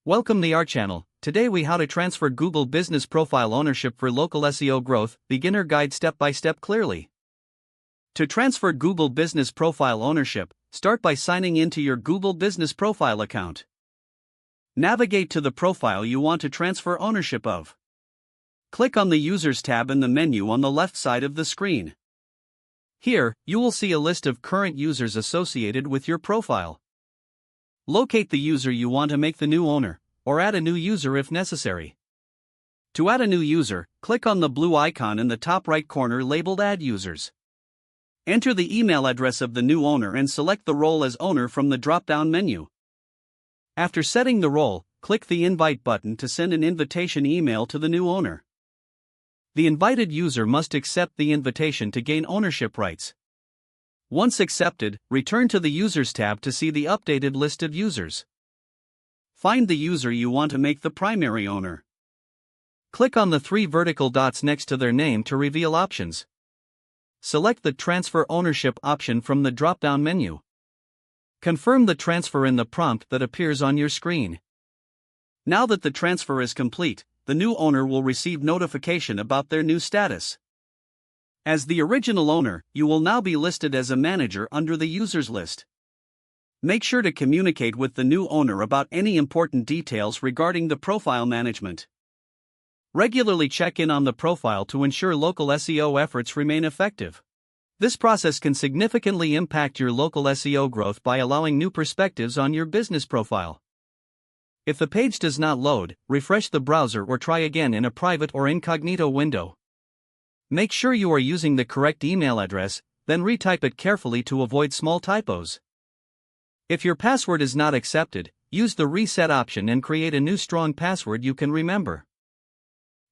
Welcome to our channel. Today we how to transfer Google Business Profile ownership for local SEO growth, beginner guide step by step clearly. To transfer Google Business Profile ownership, start by signing into your Google Business Profile account. Navigate to the profile you want to transfer ownership of. Click on the Users tab in the menu on the left side of the screen. Here, you will see a list of current users associated with your profile. Locate the user you want to make the new owner, or add a new user if necessary. To add a new user, click on the blue icon in the top right corner labeled Add Users. Enter the email address of the new owner and select the role as owner from the drop-down menu. After setting the role, click the Invite button to send an invitation email to the new owner. The invited user must accept the invitation to gain ownership rights. Once accepted, return to the Users tab to see the updated list of users. Find the user you want to make the primary owner. Click on the three vertical dots next to their name to reveal options. Select the Transfer Ownership option from the drop-down menu. Confirm the transfer in the prompt that appears on your screen. Now that the transfer is complete, the new owner will receive notification about their new status. As the original owner, you will now be listed as a manager under the users list. Make sure to communicate with the new owner about any important details regarding the profile management. Regularly check in on the profile to ensure local SEO efforts remain effective. This process can significantly impact your local SEO growth by allowing new perspectives on your business profile. If the page does not load, refresh the browser or try again in a private or incognito window. Make sure you are using the correct email address, then retype it carefully to avoid small typos. If your password is not accepted, use the reset option and create a new strong password you can remember.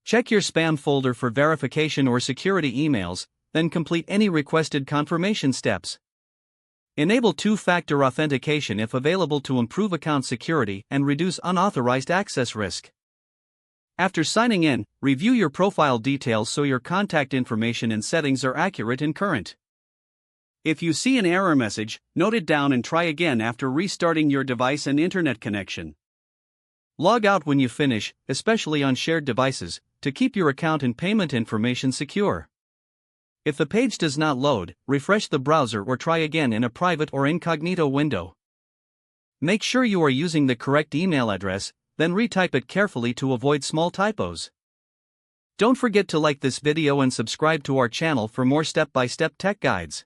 Check your spam folder for verification or security emails, then complete any requested confirmation steps. Enable two-factor authentication if available to improve account security and reduce unauthorized access risk. After signing in, review your profile details so your contact information and settings are accurate and current. If you see an error message, note it down and try again after restarting your device and internet connection. Log out when you finish, especially on shared devices, to keep your account and payment information secure. If the page does not load, refresh the browser or try again in a private or incognito window. Make sure you are using the correct email address, then retype it carefully to avoid small typos. Don't forget to like this video and subscribe to our channel for more step-by-step tech guides.